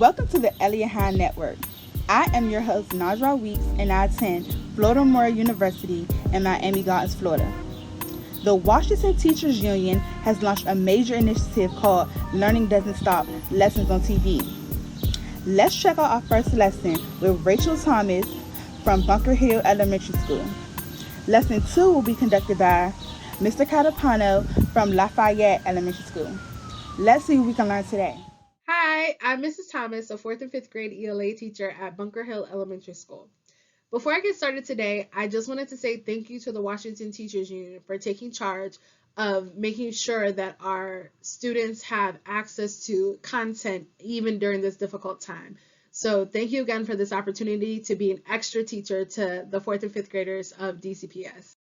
Welcome to the Elliott High Network. I am your host, Najra Weeks, and I attend Florida Memorial University in Miami Gardens, Florida. The Washington Teachers Union has launched a major initiative called Learning Doesn't Stop, Lessons on TV. Let's check out our first lesson with Rachel Thomas from Bunker Hill Elementary School. Lesson 2 will be conducted by Mr. Catapano from Lafayette Elementary School. Let's see what we can learn today. Hi, I'm Mrs. Thomas, a 4th and 5th grade ELA teacher at Bunker Hill Elementary School. Before I get started today, I just wanted to say thank you to the Washington Teachers Union for taking charge of making sure that our students have access to content even during this difficult time. So thank you again for this opportunity to be an extra teacher to the 4th and 5th graders of DCPS.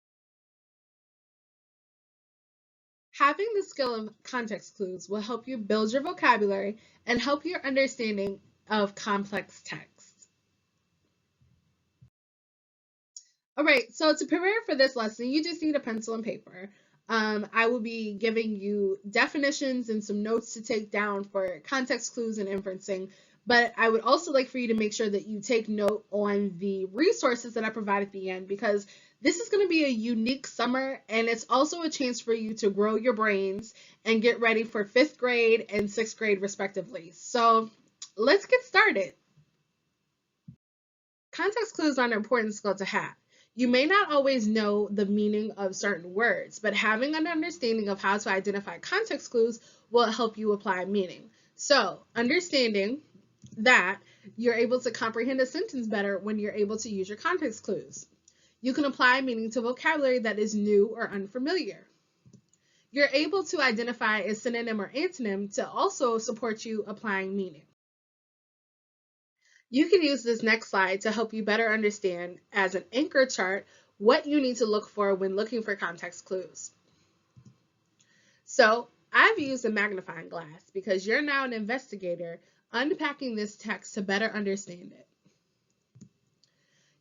Having the skill of context clues will help you build your vocabulary and help your understanding of complex text. All right, so to prepare for this lesson, you just need a pencil and paper. I will be giving you definitions and some notes to take down for context clues and inferencing, but I would also like for you to make sure that you take note on the resources that I provide at the end, because this is going to be a unique summer, and it's also a chance for you to grow your brains and get ready for 5th grade and 6th grade respectively. So let's get started. Context clues are an important skill to have. You may not always know the meaning of certain words, but having an understanding of how to identify context clues will help you apply meaning. So understanding that you're able to comprehend a sentence better when you're able to use your context clues. You can apply meaning to vocabulary that is new or unfamiliar. You're able to identify a synonym or antonym to also support you applying meaning. You can use this next slide to help you better understand as an anchor chart what you need to look for when looking for context clues. So I've used a magnifying glass because you're now an investigator unpacking this text to better understand it.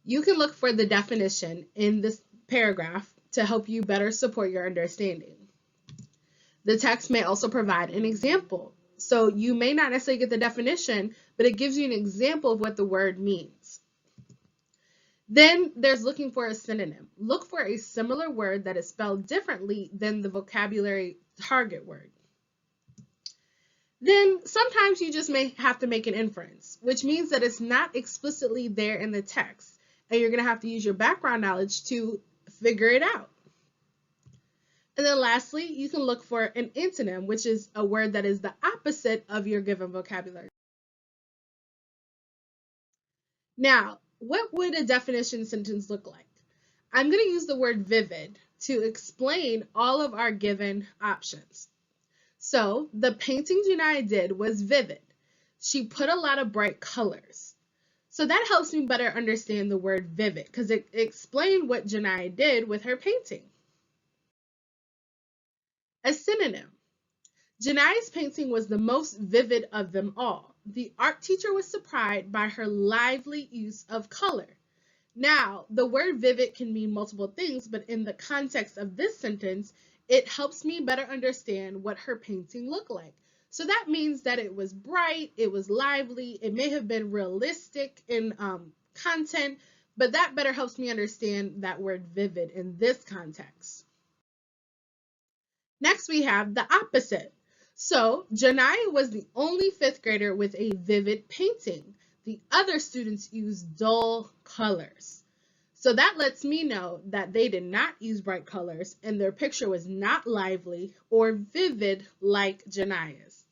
You can look for the definition in this paragraph to help you better support your understanding. The text may also provide an example. So you may not necessarily get the definition, but it gives you an example of what the word means. Then there's looking for a synonym. Look for a similar word that is spelled differently than the vocabulary target word. Then sometimes you just may have to make an inference, which means that it's not explicitly there in the text, and you're going to have to use your background knowledge to figure it out. And then lastly, you can look for an antonym, which is a word that is the opposite of your given vocabulary. Now, what would a definition sentence look like? I'm going to use the word vivid to explain all of our given options. So the painting Janai did was vivid. She put a lot of bright colors. So that helps me better understand the word vivid because it explained what Janai did with her painting. A synonym. Janai's painting was the most vivid of them all. The art teacher was surprised by her lively use of color. Now, the word vivid can mean multiple things, but in the context of this sentence, it helps me better understand what her painting looked like. So that means that it was bright, it was lively, it may have been realistic in content, but that better helps me understand that word vivid in this context. Next, we have the opposite. So Janai was the only 5th grader with a vivid painting. The other students used dull colors. So that lets me know that they did not use bright colors and their picture was not lively or vivid like Janai's.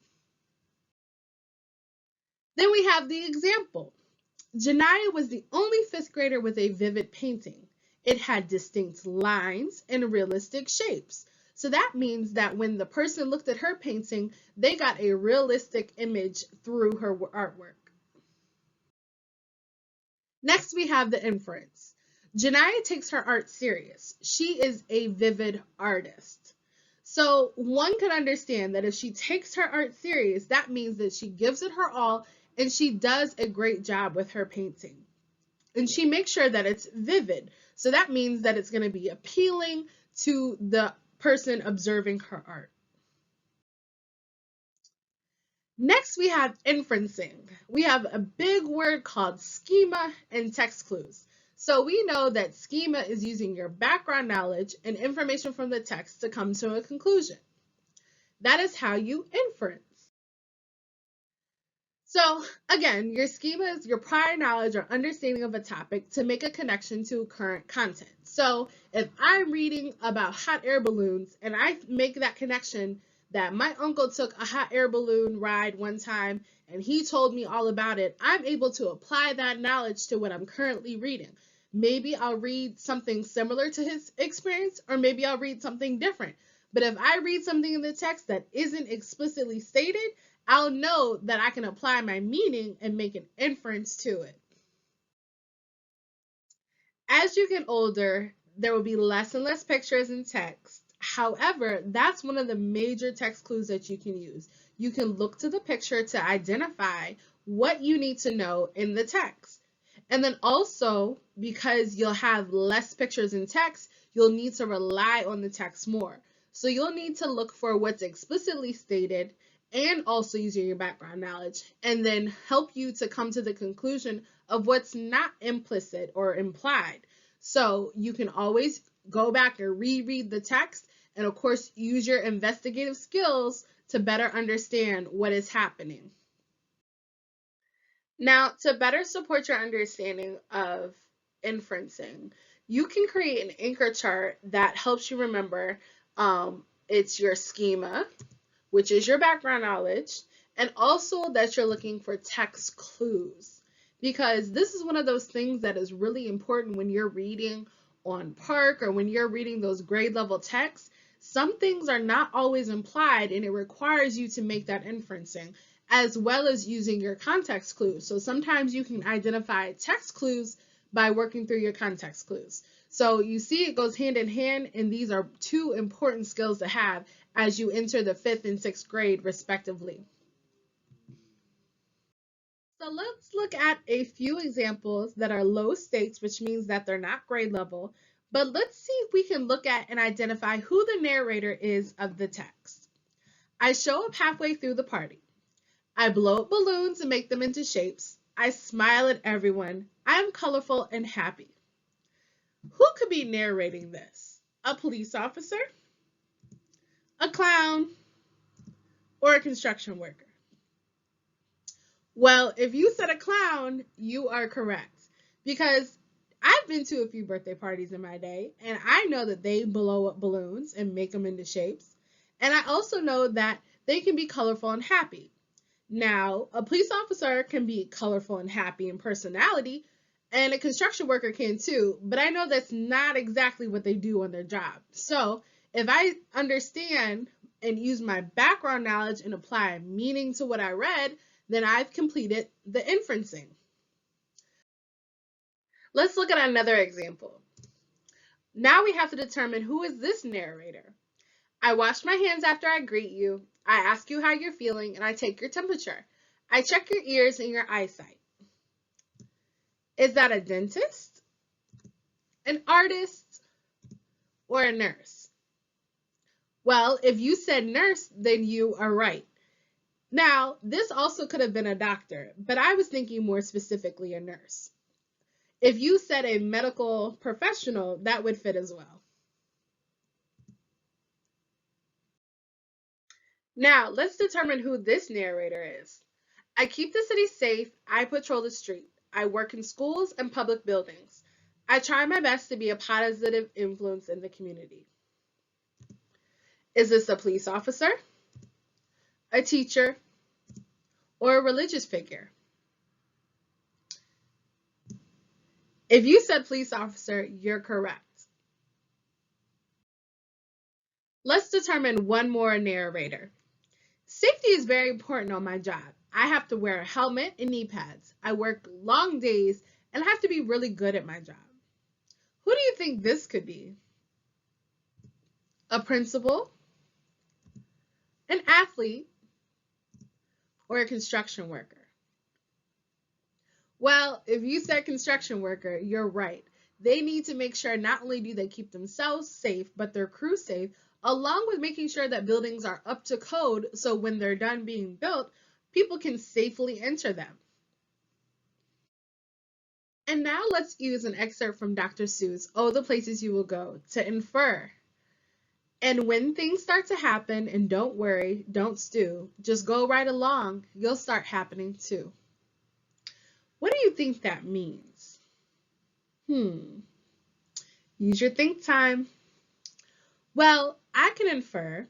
Then we have the example. Janai was the only 5th grader with a vivid painting. It had distinct lines and realistic shapes. So that means that when the person looked at her painting, they got a realistic image through her artwork. Next, we have the inference. Janai takes her art serious. She is a vivid artist. So one could understand that if she takes her art serious, that means that she gives it her all and she does a great job with her painting. And she makes sure that it's vivid. So that means that it's going to be appealing to the person observing her art. Next, we have inferencing. We have a big word called schema and text clues. So we know that schema is using your background knowledge and information from the text to come to a conclusion. That is how you inference. So again, your schema is your prior knowledge or understanding of a topic to make a connection to current content. So if I'm reading about hot air balloons and I make that connection that my uncle took a hot air balloon ride one time and he told me all about it, I'm able to apply that knowledge to what I'm currently reading. Maybe I'll read something similar to his experience, or maybe I'll read something different. But if I read something in the text that isn't explicitly stated, I'll know that I can apply my meaning and make an inference to it. As you get older, there will be less and less pictures and text. However, that's one of the major text clues that you can use. You can look to the picture to identify what you need to know in the text. And then also, because you'll have less pictures and text, you'll need to rely on the text more. So you'll need to look for what's explicitly stated and also using your background knowledge, and then help you to come to the conclusion of what's not implicit or implied. So you can always go back and reread the text, and of course use your investigative skills to better understand what is happening. Now, to better support your understanding of inferencing, you can create an anchor chart that helps you remember it's your schema, which is your background knowledge, and also that you're looking for text clues. Because this is one of those things that is really important when you're reading on Park or when you're reading those grade level texts. Some things are not always implied, and it requires you to make that inferencing, as well as using your context clues. So sometimes you can identify text clues by working through your context clues. So you see it goes hand in hand, and these are two important skills to have as you enter the 5th and 6th grade respectively. So let's look at a few examples that are low stakes, which means that they're not grade level, but let's see if we can look at and identify who the narrator is of the text. I show up halfway through the party. I blow up balloons and make them into shapes. I smile at everyone. I am colorful and happy. Who could be narrating this? A police officer, a clown, or a construction worker? Well, if you said a clown, you are correct. Because I've been to a few birthday parties in my day, and I know that they blow up balloons and make them into shapes. And I also know that they can be colorful and happy. Now, a police officer can be colorful and happy in personality, and a construction worker can too, but I know that's not exactly what they do on their job. So if I understand and use my background knowledge and apply meaning to what I read, then I've completed the inferencing. Let's look at another example. Now we have to determine who is this narrator. I wash my hands after I greet you. I ask you how you're feeling, and I take your temperature. I check your ears and your eyesight. Is that a dentist, an artist, or a nurse? Well, if you said nurse, then you are right. Now, this also could have been a doctor, but I was thinking more specifically a nurse. If you said a medical professional, that would fit as well. Now, let's determine who this narrator is. I keep the city safe. I patrol the street. I work in schools and public buildings. I try my best to be a positive influence in the community. Is this a police officer, a teacher, or a religious figure? If you said police officer, you're correct. Let's determine one more narrator. Safety is very important on my job. I have to wear a helmet and knee pads. I work long days and I have to be really good at my job. Who do you think this could be? A principal, an athlete, or a construction worker? Well, if you said construction worker, you're right. They need to make sure not only do they keep themselves safe, but their crew safe, along with making sure that buildings are up to code so when they're done being built, people can safely enter them. And now let's use an excerpt from Dr. Seuss' Oh, the Places You Will Go, to infer. And when things start to happen, and don't worry, don't stew, just go right along, you'll start happening too. What do you think that means? Use your think time. Well, I can infer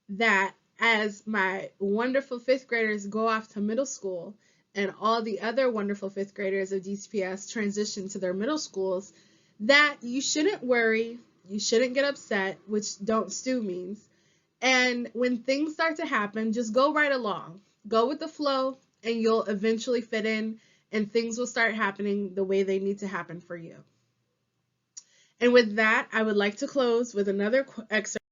that as my wonderful fifth graders go off to middle school and all the other wonderful fifth graders of DCPS transition to their middle schools, that you shouldn't worry, you shouldn't get upset, which don't stew means. And when things start to happen, just go right along. Go with the flow, and you'll eventually fit in, and things will start happening the way they need to happen for you. And with that, I would like to close with another excerpt.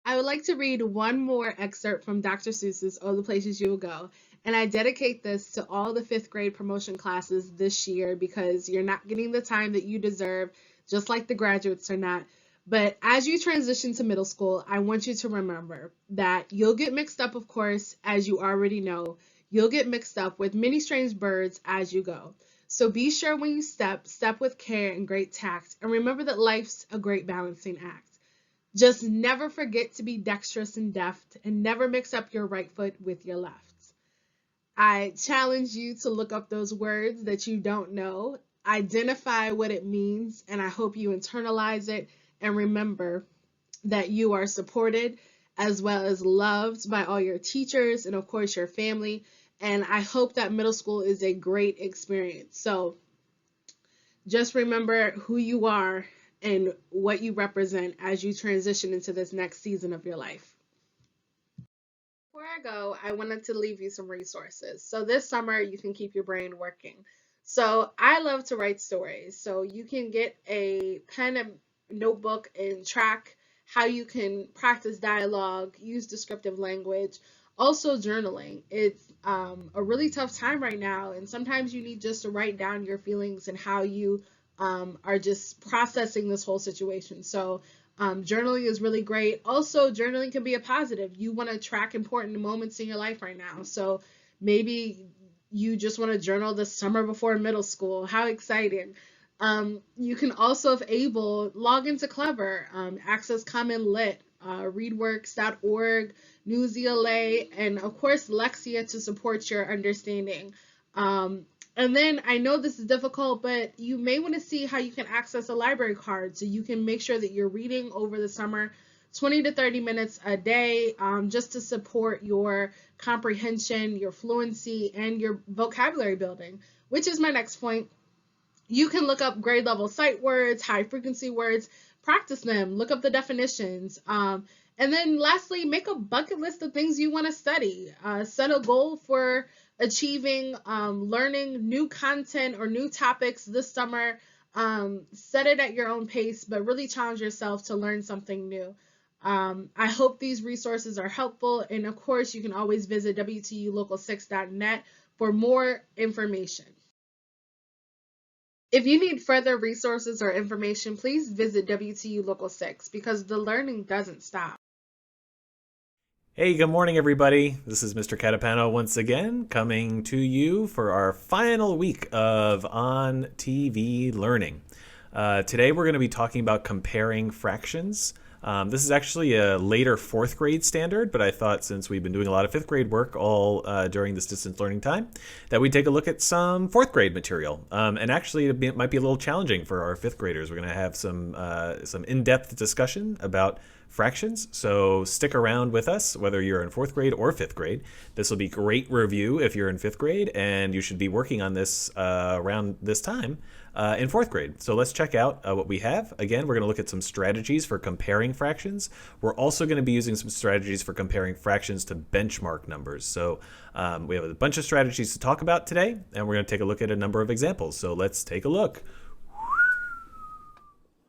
I would like to read one more excerpt from Dr. Seuss's Oh, the Places You Will Go. And I dedicate this to all the fifth grade promotion classes this year, because you're not getting the time that you deserve, just like the graduates are not. But as you transition to middle school, I want you to remember that you'll get mixed up, of course, as you already know. You'll get mixed up with many strange birds as you go. So be sure when you step with care and great tact, and remember that life's a great balancing act. Just never forget to be dexterous and deft, and never mix up your right foot with your left. I challenge you to look up those words that you don't know, identify what it means, and I hope you internalize it and remember that you are supported as well as loved by all your teachers and, of course, your family. And I hope that middle school is a great experience. So just remember who you are and what you represent as you transition into this next season of your life. Before I go, I wanted to leave you some resources. So this summer, you can keep your brain working. So I love to write stories. So you can get a pen and notebook and track how you can practice dialogue, use descriptive language. Also journaling. It's a really tough time right now, and sometimes you need just to write down your feelings and how you are just processing this whole situation. So journaling is really great. Also, journaling can be a positive. You want to track important moments in your life right now. So maybe you just want to journal the summer before middle school. How exciting. You can also, if able, log into Clever, access Common Lit, readworks.org, Newsela, and of course Lexia to support your understanding. And then I know this is difficult, but you may want to see how you can access a library card so you can make sure that you're reading over the summer 20 to 30 minutes a day, just to support your comprehension, your fluency, and your vocabulary building, which is my next point. You can look up grade level sight words, high frequency words, practice them, look up the definitions. And then lastly, make a bucket list of things you want to study. Set a goal for achieving, learning new content or new topics this summer. Set it at your own pace, but really challenge yourself to learn something new. I hope these resources are helpful. And of course, you can always visit WTUlocal6.net for more information. If you need further resources or information, please visit WTU Local 6 because the learning doesn't stop. Hey, good morning, everybody. This is Mr. Catapano once again, coming to you for our final week of On TV Learning. Today, we're going to be talking about comparing fractions. This is actually a later fourth grade standard, but I thought since we've been doing a lot of fifth grade work all during this distance learning time, that we'd take a look at some fourth grade material. And actually, it might be a little challenging for our fifth graders. We're going to have some in-depth discussion about fractions, so stick around with us, whether you're in fourth grade or fifth grade. This will be great review if you're in fifth grade, and you should be working on this around this time in fourth grade. So let's check out what we have. Again, we're going to look at some strategies for comparing fractions. We're also going to be using some strategies for comparing fractions to benchmark numbers. So we have a bunch of strategies to talk about today, and we're going to take a look at a number of examples. So let's take a look.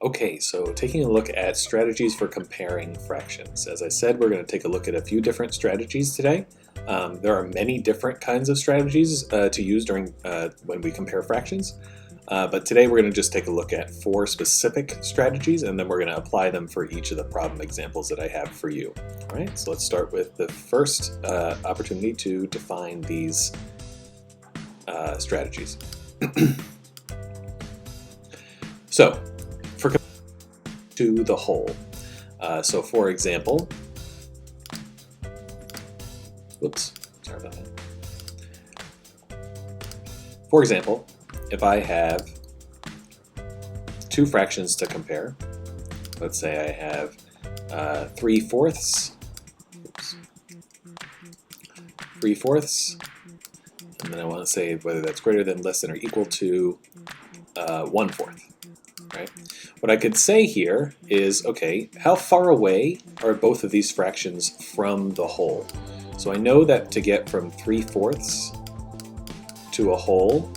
Okay, so taking a look at strategies for comparing fractions. As I said, we're going to take a look at a few different strategies today. There are many different kinds of strategies to use during when we compare fractions. But today we're going to just take a look at 4 specific strategies, and then we're going to apply them for each of the problem examples that I have for you. All right, so let's start with the first opportunity to define these strategies. So, for to the whole. So for example, whoops, sorry about that. For example, if I have 2 fractions to compare, let's say I have 3/4, oops, 3/4, and then I want to say whether that's greater than, less than, or equal to 1/4, right? What I could say here is, okay, how far away are both of these fractions from the whole? So I know that to get from 3/4 to a whole,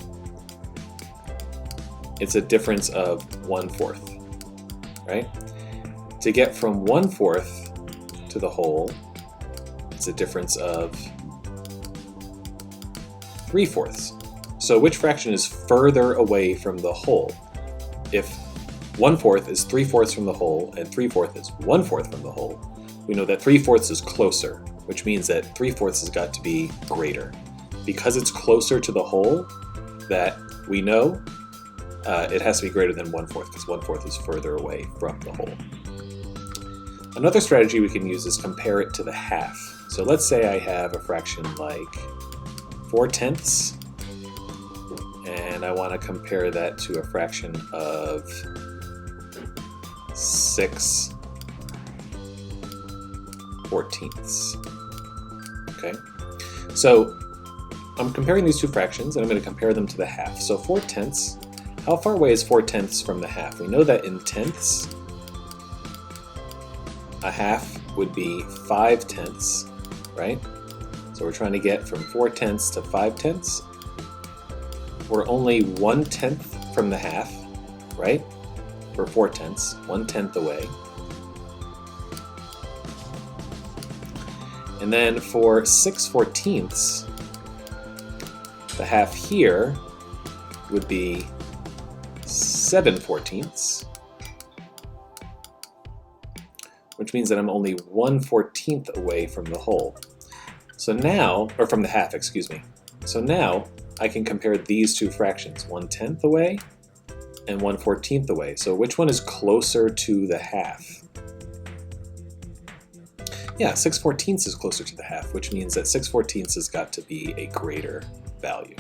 it's a difference of 1/4, right? To get from 1/4 to the whole, it's a difference of 3/4. So which fraction is further away from the whole? If 1/4 is 3/4 from the whole and 3/4 is 1/4 from the whole, we know that 3/4 is closer, which means that 3/4 has got to be greater. Because it's closer to the whole, that we know it has to be greater than 1/4, because 1/4 is further away from the whole. Another strategy we can use is compare it to the half. So let's say I have a fraction like 4/10, and I want to compare that to a fraction of 6/14. Okay, so I'm comparing these 2 fractions, and I'm going to compare them to the half. So 4/10, how far away is 4/10 from the half? We know that in tenths, a half would be 5/10, right? So we're trying to get from 4/10 to 5/10. We're only 1/10 from the half, right? For 4/10, 1/10 away. And then for 6/14, the half here would be 7/14, which means that I'm only 1/14 away from the whole. So now, or from the half, excuse me. So now I can compare these 2 fractions, 1/10 away and 1/14 away. So which one is closer to the half? Yeah, 6/14 is closer to the half, which means that 6/14 has got to be a greater value.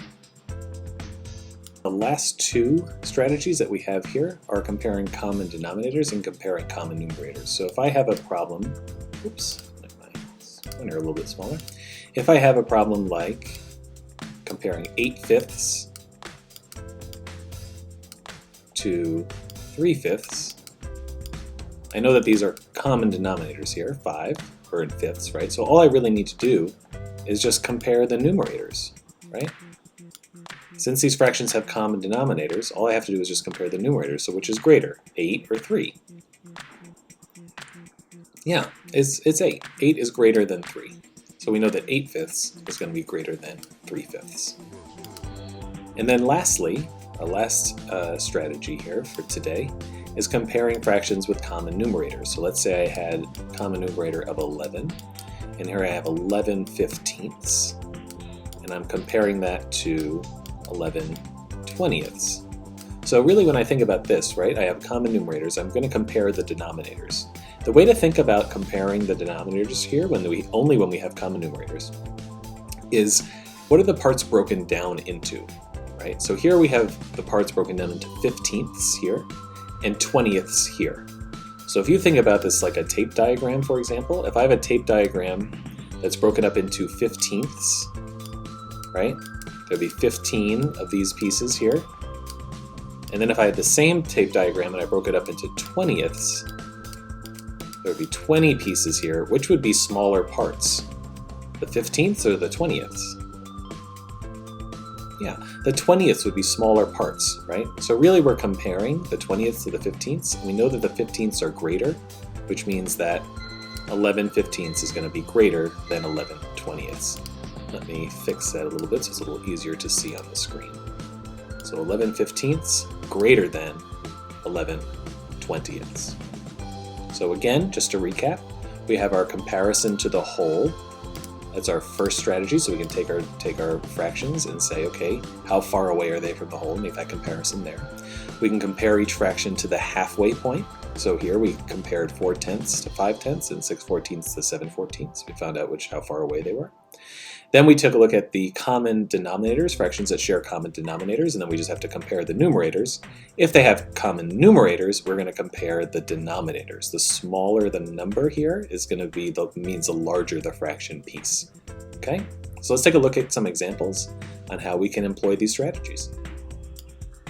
The last 2 strategies that we have here are comparing common denominators and comparing common numerators. So if I have a problem, oops, make my pointer a little bit smaller. If I have a problem like comparing 8/5 to 3/5, I know that these are common denominators here, 5 or in fifths, right? So all I really need to do is just compare the numerators, right? Since these fractions have common denominators, all I have to do is just compare the numerators. So which is greater, 8 or 3? Yeah, it's 8. 8 is greater than 3. So we know that 8/5 is going to be greater than 3/5. And then lastly, our last strategy here for today is comparing fractions with common numerators. So let's say I had a common numerator of 11, and here I have 11/15, and I'm comparing that to 11/20. So really when I think about this, right, I have common numerators, I'm going to compare the denominators. The way to think about comparing the denominators here, only when we have common numerators, is what are the parts broken down into, right? So here we have the parts broken down into 15ths here and 20ths here. So if you think about this like a tape diagram, for example, if I have a tape diagram that's broken up into 15ths, right? There'll be 15 of these pieces here. And then if I had the same tape diagram and I broke it up into 20ths, there would be 20 pieces here. Which would be smaller parts? The 15ths or the 20ths? Yeah, the 20ths would be smaller parts, right? So really we're comparing the 20ths to the 15ths. And we know that the 15ths are greater, which means that 11/15 is going to be greater than 11/20. Let me fix that a little bit so it's a little easier to see on the screen. So 11/15ths greater than 11/20ths. So again, just to recap, we have our comparison to the whole. That's our first strategy, so we can take our fractions and say, okay, how far away are they from the whole, and make that comparison there. We can compare each fraction to the halfway point. So here we compared 4/10ths to 5/10ths and 6/14ths to 7/14ths. We found out how far away they were. Then we took a look at the common denominators, fractions that share common denominators, and then we just have to compare the numerators. If they have common numerators, we're going to compare the denominators. The smaller the number here is going to be means the larger the fraction piece. Okay, so let's take a look at some examples on how we can employ these strategies.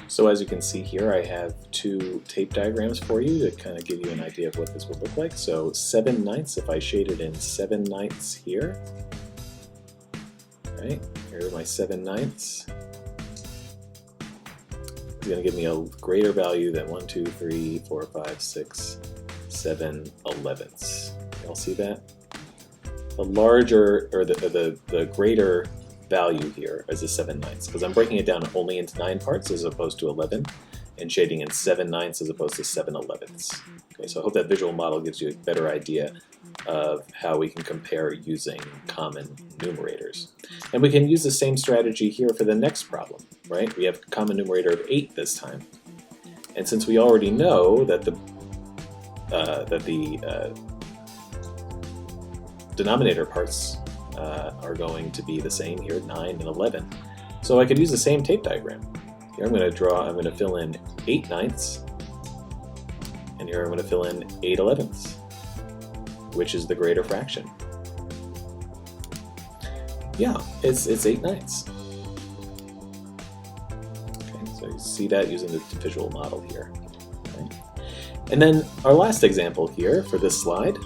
So as you can see here, I have two tape diagrams for you to kind of give you an idea of what this would look like. So 7/9, if I shade it in 7/9 here. Right, here are my 7/9. It's going to give me a greater value than 1, 2, 3, 4, 5, 6, 7 11ths. You all see that? The larger, or the greater value here is the 7/9, because I'm breaking it down only into 9 parts as opposed to 11, and shading in 7/9 as opposed to 7 11ths. Okay, so I hope that visual model gives you a better idea of how we can compare using common numerators. And we can use the same strategy here for the next problem, right? We have a common numerator of 8 this time. And since we already know that the denominator parts are going to be the same here, 9 and 11. So I could use the same tape diagram. Here I'm going to fill in 8/9, and here I'm going to fill in 8/11. Which is the greater fraction? Yeah, it's 8/9. Okay, so you see that using the visual model here. Okay. And then our last example here for this slide,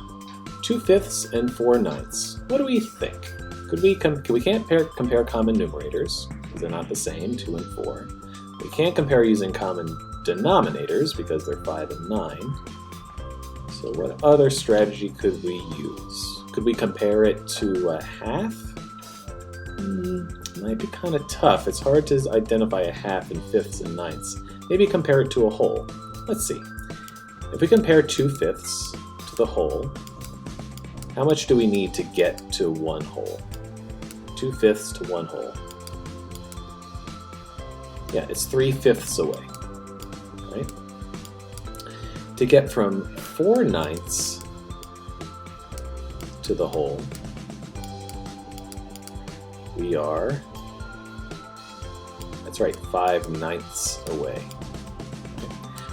2/5 and 4/9. What do we think? We can't compare common numerators because they're not the same, 2 and 4. We can't compare using common denominators because they're 5 and 9. So what other strategy could we use? Could we compare it to a half? Might be kind of tough. It's hard to identify a half in 5ths and 9ths. Maybe compare it to a whole. Let's see. If we compare 2/5 to the whole, how much do we need to get to 1 whole? 2/5 to 1 whole. Yeah, it's 3/5 away, right? To get from 4/9 to the whole, we are, that's right, 5/9 away.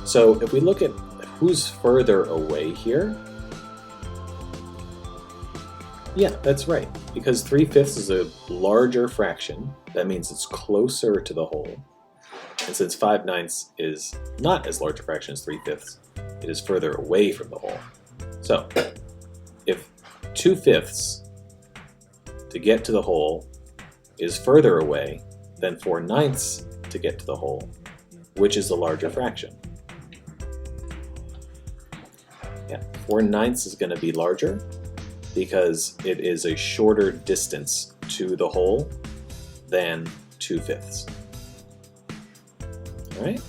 So if we look at who's further away here, yeah, that's right, because 3/5 is a larger fraction, that means it's closer to the whole. And since 5/9 is not as large a fraction as 3/5, it is further away from the whole. So, if 2/5 to get to the whole is further away than 4/9 to get to the whole, which is the larger fraction? Yeah, 4/9 is going to be larger because it is a shorter distance to the whole than 2/5. All right?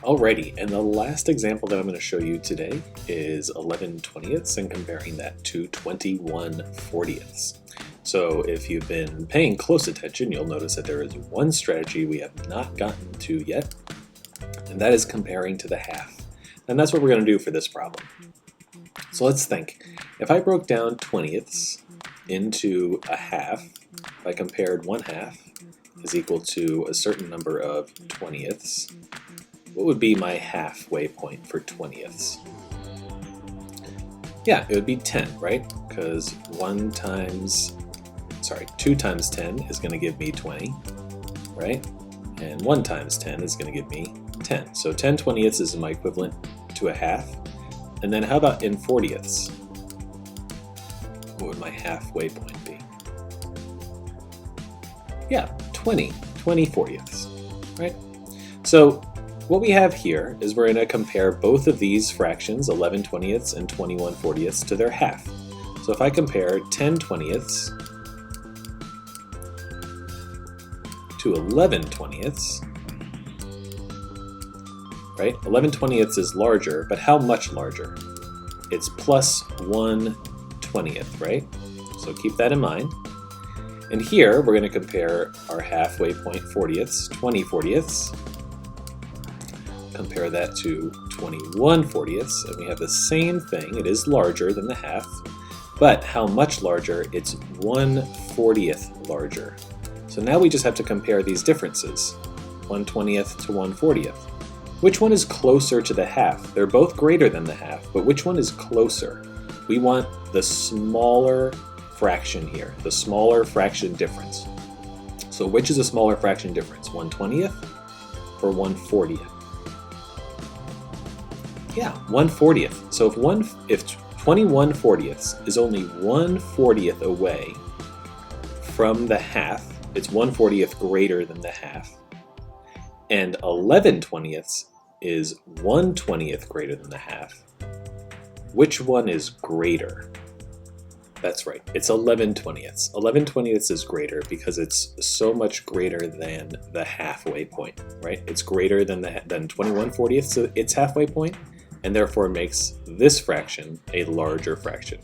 Alrighty, and the last example that I'm going to show you today is 11/20ths and comparing that to 21/40ths. So if you've been paying close attention, you'll notice that there is one strategy we have not gotten to yet, and that is comparing to the half. And that's what we're going to do for this problem. So let's think. If I broke down 20ths into a half, if I compared 1/2 is equal to a certain number of 20ths, what would be my halfway point for 20ths? Yeah, it would be 10, right? Because 2 times 10 is going to give me 20, right? And 1 times 10 is going to give me 10. So 10/20ths is my equivalent to a half. And then how about in 40ths? What would my halfway point be? Yeah, 20 40ths, right? So what we have here is we're going to compare both of these fractions, 11/20ths and 21/40ths, to their half. So if I compare 10/20ths to 11/20ths, right? 11/20ths is larger, but how much larger? It's plus 1/20th, right? So keep that in mind. And here we're going to compare our halfway point 40ths, 20/40ths. Compare that to 21/40ths, and we have the same thing. It is larger than the half, but how much larger? It's 1/40th larger. So now we just have to compare these differences, 1/20th to 1/40th. Which one is closer to the half? They're both greater than the half, but which one is closer? We want the smaller fraction here, the smaller fraction difference. So which is a smaller fraction difference, 1/20th or 1/40th? Yeah, 1/40th. So if 21/40ths is only 1/40th away from the half, it's 1/40th greater than the half, and 11/20ths is 1/20th greater than the half, which one is greater? That's right, it's 11/20ths. 11/20ths is greater because it's so much greater than the halfway point, right? It's greater than 21/40ths, so its halfway point, and therefore makes this fraction a larger fraction.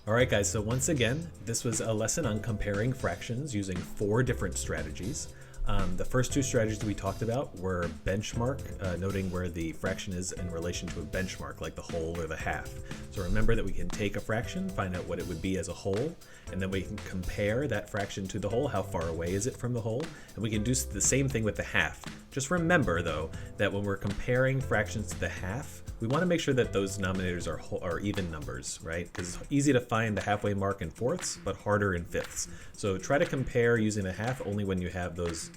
All right, guys, so once again, this was a lesson on comparing fractions using 4 different strategies. The first 2 strategies we talked about were benchmark, noting where the fraction is in relation to a benchmark, like the whole or the half. So remember that we can take a fraction, find out what it would be as a whole, and then we can compare that fraction to the whole. How far away is it from the whole? And we can do the same thing with the half. Just remember, though, that when we're comparing fractions to the half, we want to make sure that those denominators are even numbers, right? Because it's easy to find the halfway mark in fourths, but harder in fifths. So try to compare using a half only when you have those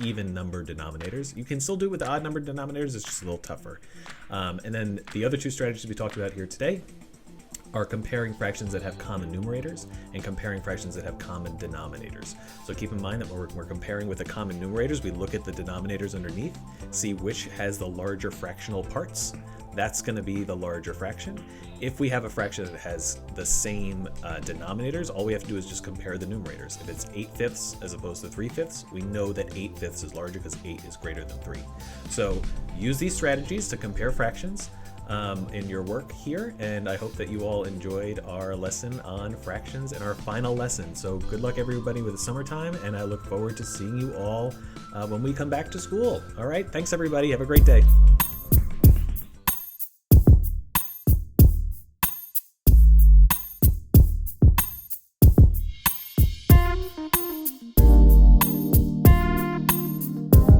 even number denominators. You can still do it with the odd number denominators, it's just a little tougher. And then the other 2 strategies we talked about here today are comparing fractions that have common numerators and comparing fractions that have common denominators. So keep in mind that when we're comparing with the common numerators, we look at the denominators underneath, see which has the larger fractional parts. That's going to be the larger fraction. If we have a fraction that has the same denominators, all we have to do is just compare the numerators. If it's 8/5 as opposed to 3/5, we know that 8/5 is larger because 8 is greater than 3. So use these strategies to compare fractions in your work here, and I hope that you all enjoyed our lesson on fractions and our final lesson. So good luck everybody with the summertime, and I look forward to seeing you all when we come back to school. All right, thanks everybody, have a great day.